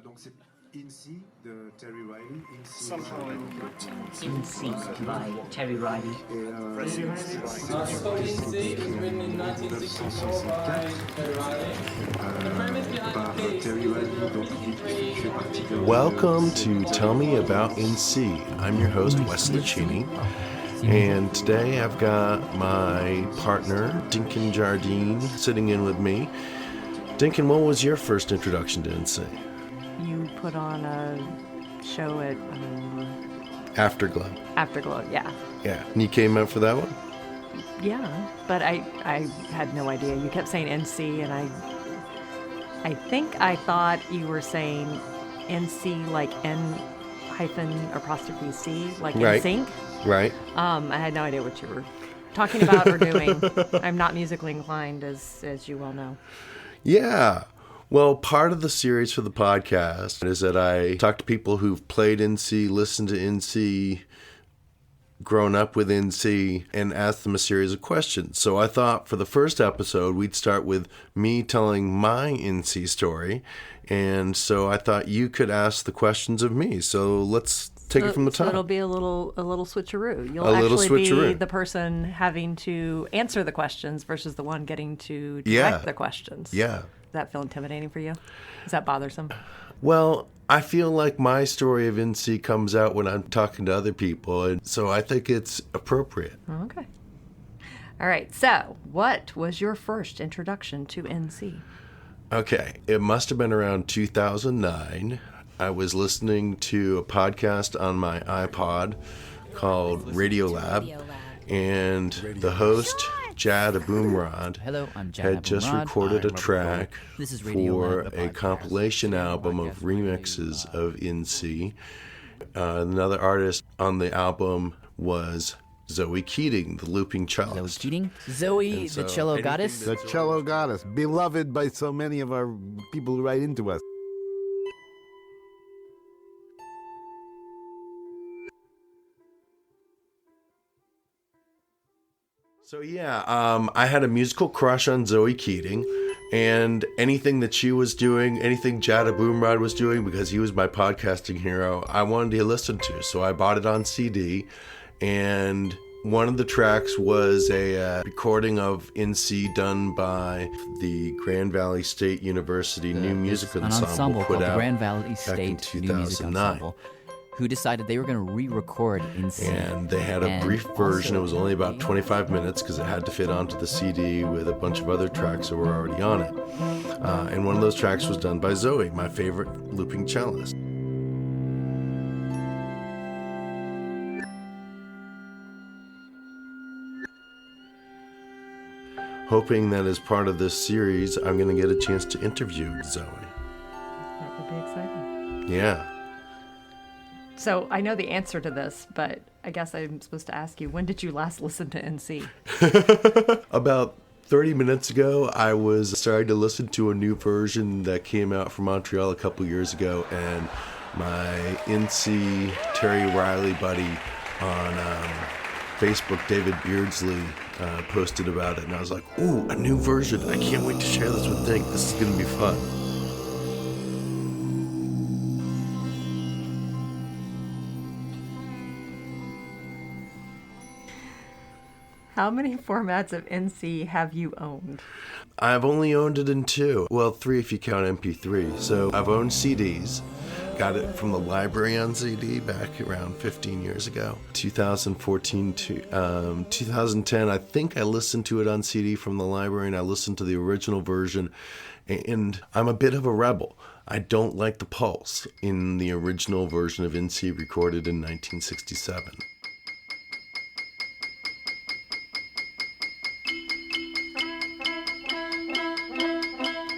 Donc c'est In-C de Terry Riley. In-C by Terry Riley. So In-C was written in 1964 by Terry Riley. The premise behind the case is Welcome to Tell Me About In-C. I'm your host, Wesley Cheney. And today I've got my partner, Dinkin Jardine, sitting in with me. Dinkin, what was your first introduction to In-C? You put on a show at Afterglow. Afterglow, yeah. Yeah. And you came out for that one? Yeah, but I had no idea. You kept saying NC, and I think I thought you were saying NC like N-apostrophe-C, like Right. NSYNC. Right. I had no idea what you were talking about or doing. I'm not musically inclined, as you well know. Yeah. Well, part of the series for the podcast is that I talk to people who've played In-C, listened to In-C, grown up with In-C, and ask them a series of questions. So I thought for the first episode, we'd start with me telling my In-C story. And so I thought you could ask the questions of me. So let's take it from the top. So it'll be a little switcheroo. You'll A little actually be switcheroo. the person having to answer the questions versus the one getting to direct the questions. Yeah. Does that feel intimidating for you? Is that bothersome? Well, I feel like my story of In-C comes out when I'm talking to other people, and so I think it's appropriate. Okay. All right. So, what was your first introduction to NC? Okay, it must have been around 2009. I was listening to a podcast on my iPod called Radiolab, and the host, Jad Abumrad, Hello, I'm Jad had just Abumrad. recorded a track This is for Radiolab, the a podcast. compilation album of remixes of In-C. Another artist on the album was Zoe Keating, the looping Zoe cellist. Keating, Zoe, And so the cello anything goddess. The cello goddess, beloved by so many of our people who write into us. So yeah, I had a musical crush on Zoe Keating, and anything that she was doing, anything Jad Abumrad was doing, because he was my podcasting hero, I wanted to listen to. So I bought it on CD, and one of the tracks was a recording of In-C done by the Grand Valley State University New Music An Ensemble ensemble put called the out Grand Valley in State New Music 2009. Ensemble, who decided they were going to re-record In-C. And they had a And brief version. also- It was only about 25 minutes because it had to fit onto the CD with a bunch of other tracks that were already on it. And one of those tracks was done by Zoe, my favorite looping cellist. Hoping that as part of this series, I'm going to get a chance to interview Zoe. That would be exciting. Yeah. So, I know the answer to this, but I guess I'm supposed to ask you, when did you last listen to NC? About 30 minutes ago, I was starting to listen to a new version that came out from Montreal a couple years ago, and my In-C Terry Riley buddy on Facebook, David Beardsley, posted about it, and I was like, ooh, a new version. I can't wait to share this with Dink. This is going to be fun. How many formats of NC have you owned? I've only owned it in two. Well, three if you count MP3. So I've owned CDs. Got it from the library on CD back around 15 years ago. 2014 to 2010, I think I listened to it on CD from the library, and I listened to the original version. And I'm a bit of a rebel. I don't like the pulse in the original version of In-C recorded in 1967.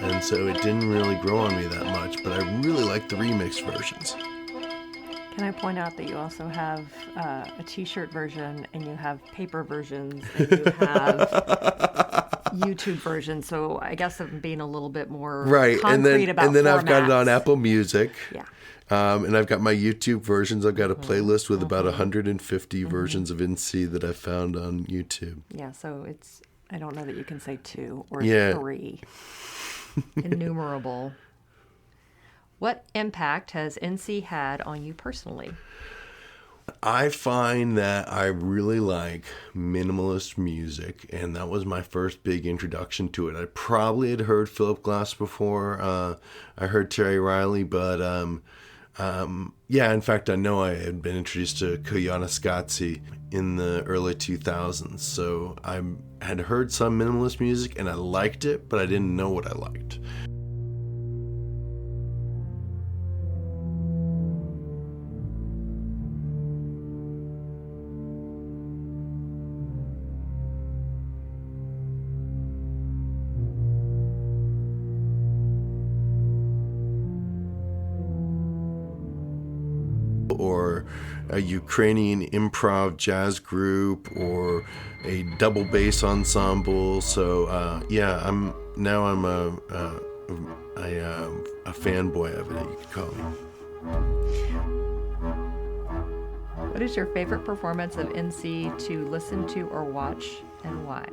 And so it didn't really grow on me that much, but I really like the remix versions. Can I point out that you also have a t-shirt version, and you have paper versions, and you have YouTube versions? So I guess I'm being a little bit more Right, concrete about and then I've got it on formats. Apple Music. Yeah. And I've got my YouTube versions. I've got a playlist with about 150 versions of In-C that I found on YouTube. Yeah, so it's, I don't know that you can say two or Yeah. three. Innumerable. What impact has NC had on you personally? I find that I really like minimalist music, and that was my first big introduction to it. I probably had heard Philip Glass before. I heard Terry Riley, but yeah, in fact, I know I had been introduced to Koyaanisqatsi in the early 2000s. So I had heard some minimalist music, and I liked it, but I didn't know what I liked. Or a Ukrainian improv jazz group, or a double bass ensemble. So yeah, I'm a fanboy of it, you could call me. What is your favorite performance of NC to listen to or watch, and why?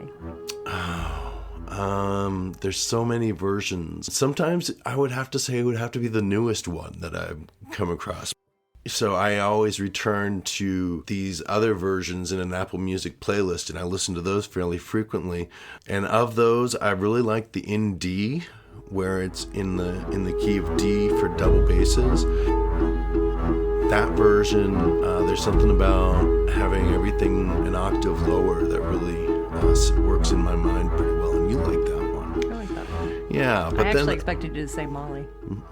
There's so many versions. Sometimes I would have to say it would have to be the newest one that I've come across. So I always return to these other versions in an Apple Music playlist, and I listen to those fairly frequently. And of those, I really like the in D, where it's in the key of D for double basses. That version, there's something about having everything an octave lower that really works in my mind pretty well. And you like that one? I like that one. Yeah, but I actually expected you to say Molly.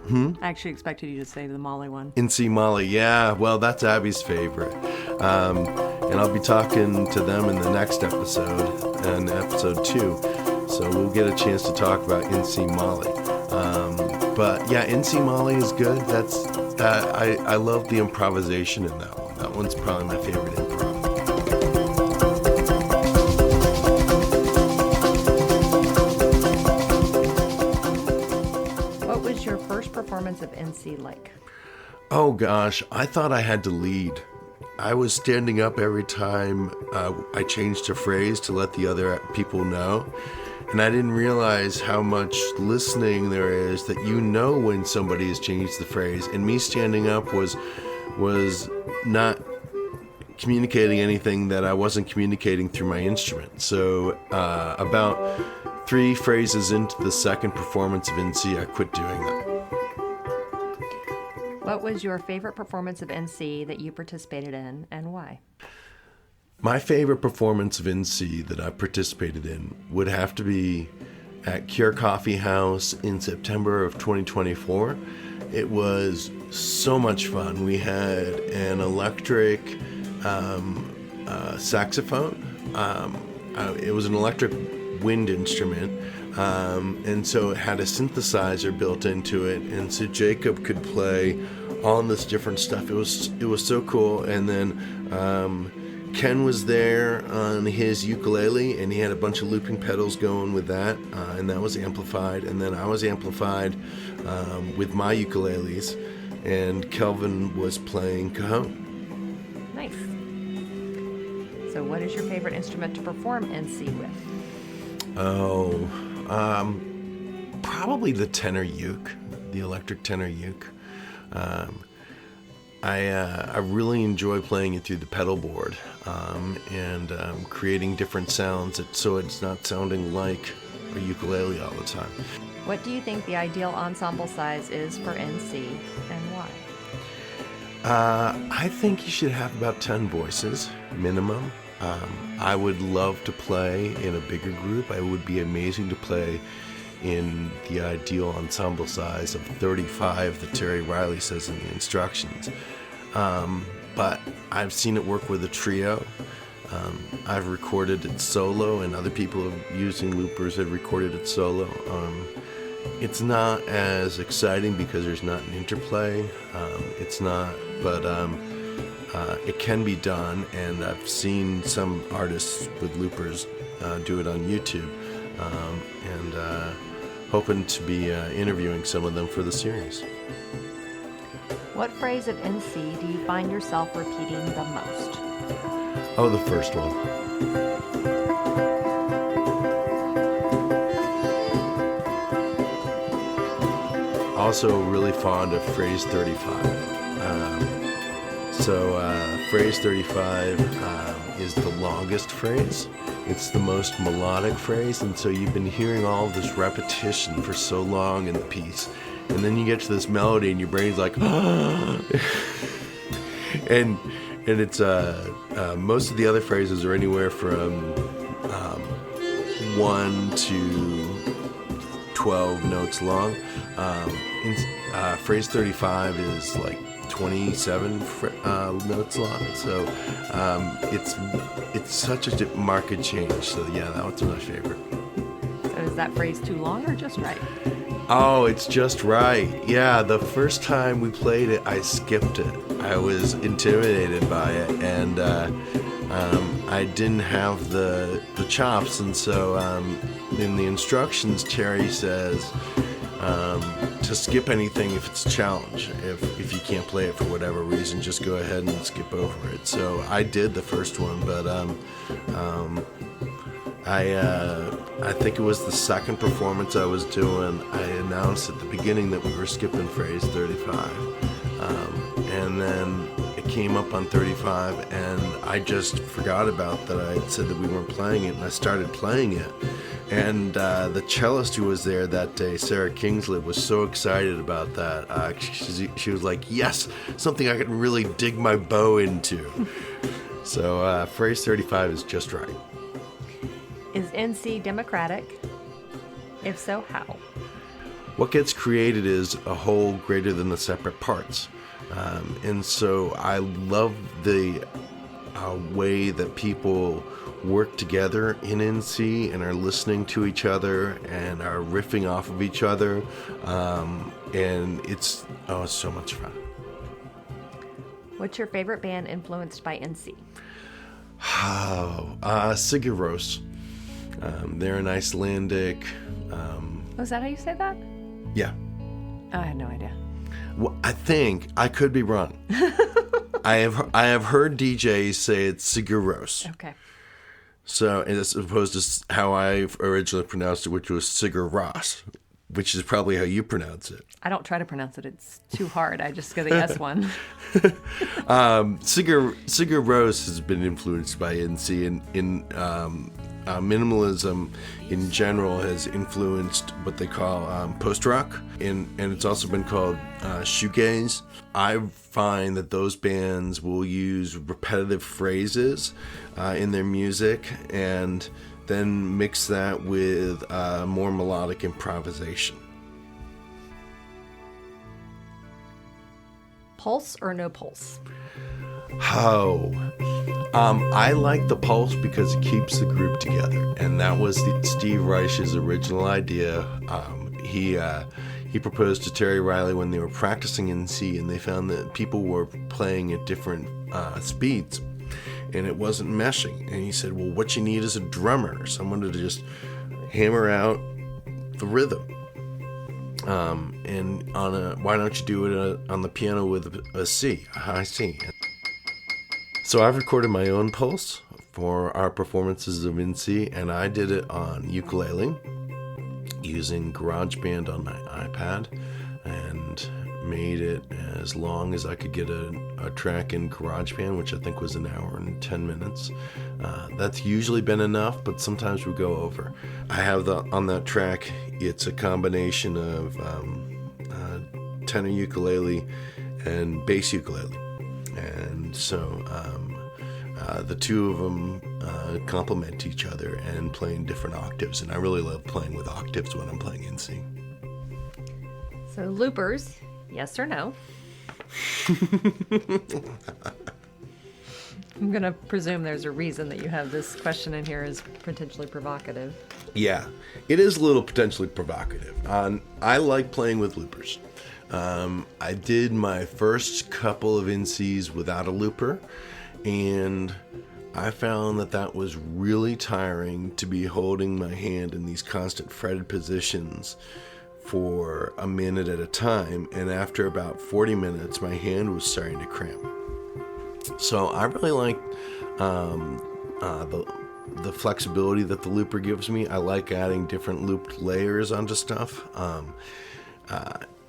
I actually expected you to say the Molly one. In C Molly, yeah. Well, that's Abby's favorite. And I'll be talking to them in the next episode, and episode 2. So we'll get a chance to talk about In C Molly. But yeah, In C Molly is good. That's I love the improvisation in that one. That one's probably my favorite improv. Your first performance of NC like? Oh gosh, I thought I had to lead. I was standing up every time I changed a phrase to let the other people know. And I didn't realize how much listening there is, that you know when somebody has changed the phrase. And me standing up was not communicating anything that I wasn't communicating through my instrument. So about 3 phrases into the second performance of NC, I quit doing that. What was your favorite performance of NC that you participated in, and why? My favorite performance of NC that I participated in would have to be at Cure Coffee House in September of 2024. It was so much fun. We had an electric saxophone. It was an electric wind instrument, and so it had a synthesizer built into it, and so Jacob could play on this different stuff. It was so cool. And then Ken was there on his ukulele, and he had a bunch of looping pedals going with that, and that was amplified. And then I was amplified with my ukuleles, and Kelvin was playing cajon. Nice. So what is your favorite instrument to perform NC with? Probably the tenor uke, the electric tenor uke. I really enjoy playing it through the pedal board, and creating different sounds so it's not sounding like a ukulele all the time. What do you think the ideal ensemble size is for NC, and why? I think you should have about 10 voices minimum. I would love to play in a bigger group. It would be amazing to play in the ideal ensemble size of 35 that Terry Riley says in the instructions. But I've seen it work with a trio. I've recorded it solo, and other people using loopers have recorded it solo. It's not as exciting because there's not an interplay. It's not, but it can be done, and I've seen some artists with loopers do it on YouTube, and hoping to be interviewing some of them for the series. What phrase of NC do you find yourself repeating the most? Oh, the first one. also really fond of phrase 35. Phrase 35 is the longest phrase. It's the most melodic phrase, and so you've been hearing all of this repetition for so long in the piece, and then you get to this melody, and your brain's like, and it's most of the other phrases are anywhere from 1 to 12 notes long. Phrase 35 is like 27 notes long, so it's such a marked change. So yeah, that one's my favorite. So is that phrase too long or just right? Oh, it's just right. Yeah, the first time we played it, I skipped it. I was intimidated by it, and I didn't have the chops, and so in the instructions, Terry says to skip anything if it's a challenge. If you can't play it for whatever reason, just go ahead and skip over it. So I did the first one, but I think it was the second performance I was doing. I announced at the beginning that we were skipping phrase 35, and then it came up on 35, and I just forgot about that. I had said that we weren't playing it, and I started playing it. And the cellist who was there that day, Sarah Kingsley, was so excited about that. She was like, yes, something I can really dig my bow into. So phrase 35 is just right. Is NC democratic? If so, how? What gets created is a whole greater than the separate parts. And so I love the way that people work together in NC and are listening to each other and are riffing off of each other. And it's so much fun. What's your favorite band influenced by NC? Sigur Rós. They're an Icelandic. Was that how you say that? Yeah. I had no idea. Well, I think I could be wrong. I have heard DJs say it's Sigur Rós. Okay. So as opposed to how I originally pronounced it, which was Sigur Rós, which is probably how you pronounce it. I don't try to pronounce it. It's too hard. I just go the S one. Sigur Rós has been influenced by NC, and minimalism in general has influenced what they call post-rock, and it's also been called shoegaze. I find that those bands will use repetitive phrases in their music and then mix that with more melodic improvisation. Pulse or no pulse? I like the pulse because it keeps the group together, and that was Steve Reich's original idea. He proposed to Terry Riley when they were practicing in C, and they found that people were playing at different speeds, and it wasn't meshing. And he said, well, what you need is a drummer, someone to just hammer out the rhythm. And why don't you do it on the piano with a C, a high C? So I've recorded my own pulse for our performances of In C, and I did it on ukulele using GarageBand on my iPad, and made it as long as I could get a track in GarageBand, which I think was an hour and 10 minutes. That's usually been enough, but sometimes we go over. I have on that track, it's a combination of tenor ukulele and bass ukulele. And so the two of them complement each other and play in different octaves. And I really love playing with octaves when I'm playing in C. So loopers, yes or no? I'm going to presume there's a reason that you have this question in here as potentially provocative. Yeah, it is a little potentially provocative. I like playing with loopers. I did my first couple of NCs without a looper, and I found that was really tiring to be holding my hand in these constant fretted positions for a minute at a time, and after about 40 minutes my hand was starting to cramp. So I really like the flexibility that the looper gives me. I like adding different looped layers onto stuff.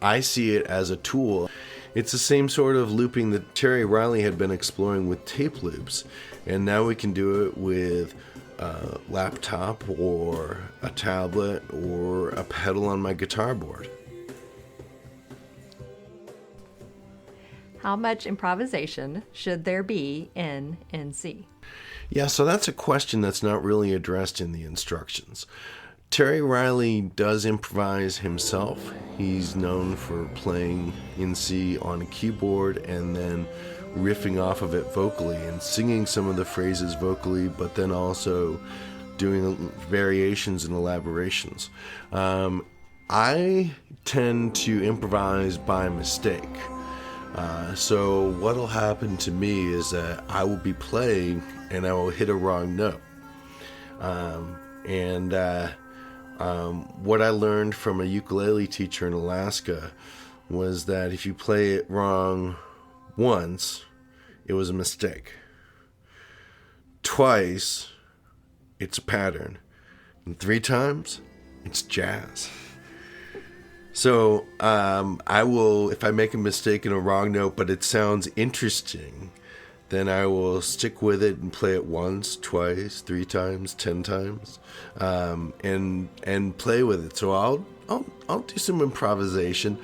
I see it as a tool. It's the same sort of looping that Terry Riley had been exploring with tape loops, and now we can do it with a laptop or a tablet or a pedal on my guitar board. How much improvisation should there be in NC? Yeah, so that's a question that's not really addressed in the instructions. Terry Riley does improvise himself. He's known for playing in C on a keyboard and then riffing off of it vocally and singing some of the phrases vocally, but then also doing variations and elaborations. I tend to improvise by mistake. So what'll happen to me is that I will be playing and I will hit a wrong note. What I learned from a ukulele teacher in Alaska was that if you play it wrong once, it was a mistake. Twice, it's a pattern. And 3 times, it's jazz. So I will, if I make a mistake in a wrong note, but it sounds interesting, then I will stick with it and play it once, twice, 3 times, 10 times, and play with it. So I'll do some improvisation.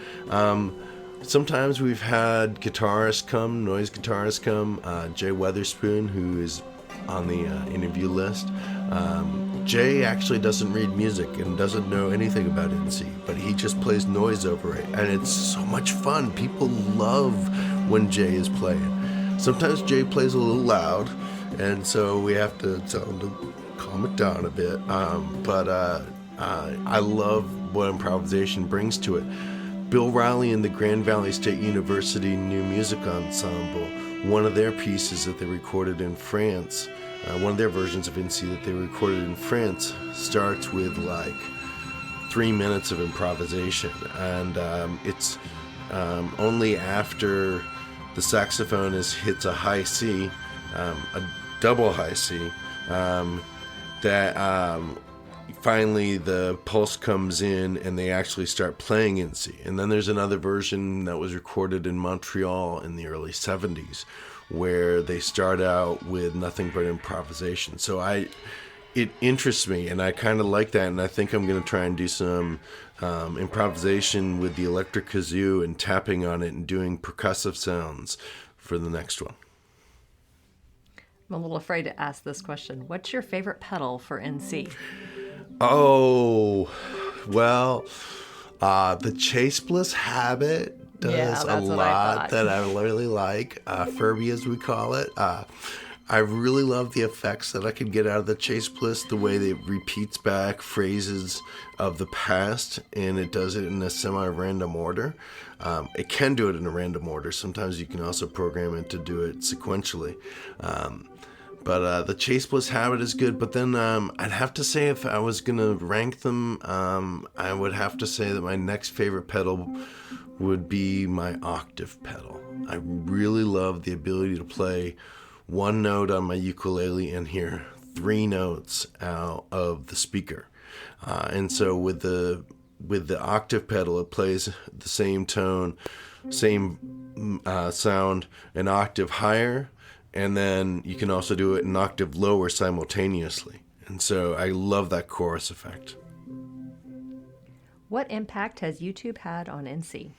Sometimes we've had guitarists come, noise guitarists come. Jay Weatherspoon, who is on the interview list. Jay actually doesn't read music and doesn't know anything about NC, but he just plays noise over it, and it's so much fun. People love when Jay is playing. Sometimes Jay plays a little loud, and so we have to tell him to calm it down a bit. I love what improvisation brings to it. Bill Riley and the Grand Valley State University New Music Ensemble, one of their pieces that they recorded in France, one of their versions of NC that they recorded in France, starts with like 3 minutes of improvisation, and it's only after the saxophonist hits a high C, a double high C, that finally the pulse comes in and they actually start playing in C. And then there's another version that was recorded in Montreal in the early 70s where they start out with nothing but improvisation. So it interests me, and I kind of like that, and I think I'm going to try and do some improvisation with the electric kazoo and tapping on it and doing percussive sounds for the next one. I'm a little afraid to ask this question. What's your favorite pedal for NC? Oh, well, the Chase Bliss Habit does a lot that I really like. Furby, as we call it. I really love the effects that I can get out of the Chase Bliss, the way that it repeats back phrases of the past, and it does it in a semi-random order. It can do it in a random order. Sometimes you can also program it to do it sequentially. But the Chase Bliss Habit is good. But then I'd have to say, if I was going to rank them, I would have to say that my next favorite pedal would be my octave pedal. I really love the ability to play one note on my ukulele and hear 3 notes out of the speaker. And so with the octave pedal, it plays the same tone, same sound, an octave higher, and then you can also do it an octave lower simultaneously. And so I love that chorus effect. What impact has YouTube had on NC?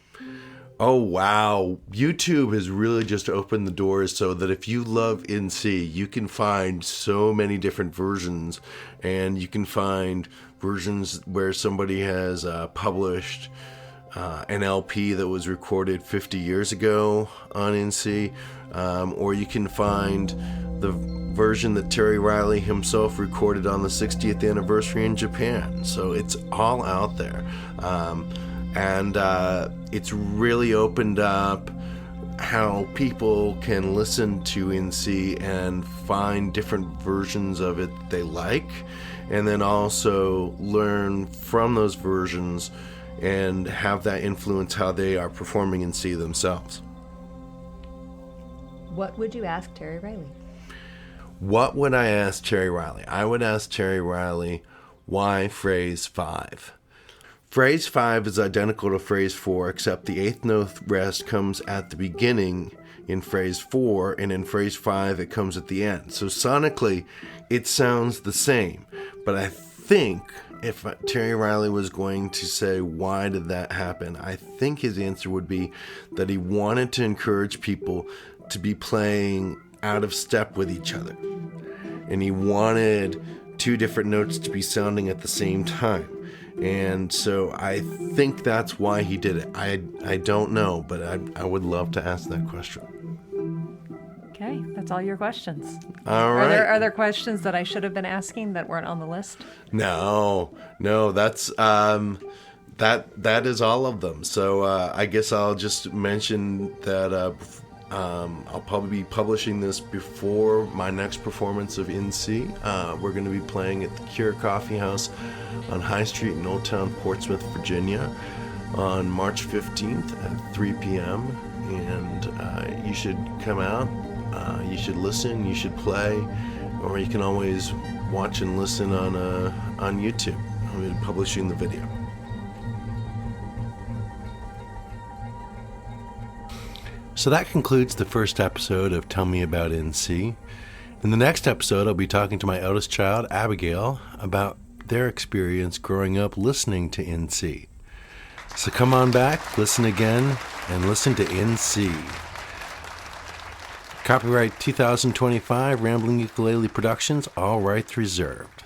Oh, wow. YouTube has really just opened the doors so that if you love NC, you can find so many different versions, and you can find versions where somebody has published an LP that was recorded 50 years ago on NC, or you can find the version that Terry Riley himself recorded on the 60th anniversary in Japan. So it's all out there. And it's really opened up how people can listen to NC and find different versions of it that they like, and then also learn from those versions and have that influence how they are performing NC themselves. What would you ask Terry Riley? What would I ask Terry Riley? I would ask Terry Riley, why phrase 5? Phrase 5 is identical to phrase 4, except the eighth note rest comes at the beginning in phrase 4, and in phrase 5 it comes at the end. So sonically, it sounds the same. But I think if Terry Riley was going to say, why did that happen? I think his answer would be that he wanted to encourage people to be playing out of step with each other. And he wanted two different notes to be sounding at the same time. And so I think that's why he did it. I don't know, but I would love to ask that question. Okay, that's all your questions. All right. Are there questions that I should have been asking that weren't on the list? No, that's that is all of them. So I guess I'll just mention that I'll probably be publishing this before my next performance of In C. We're going to be playing at the Cure Coffee House on High Street in Old Town, Portsmouth, Virginia on March 15th at 3 p.m. And you should come out. You should listen. You should play. Or you can always watch and listen on YouTube. I'll be publishing the video. So that concludes the first episode of Tell Me About NC. In the next episode, I'll be talking to my eldest child, Abigail, about their experience growing up listening to NC. So come on back, listen again, and listen to NC. Copyright 2025, Rambling Ukulele Productions, all rights reserved.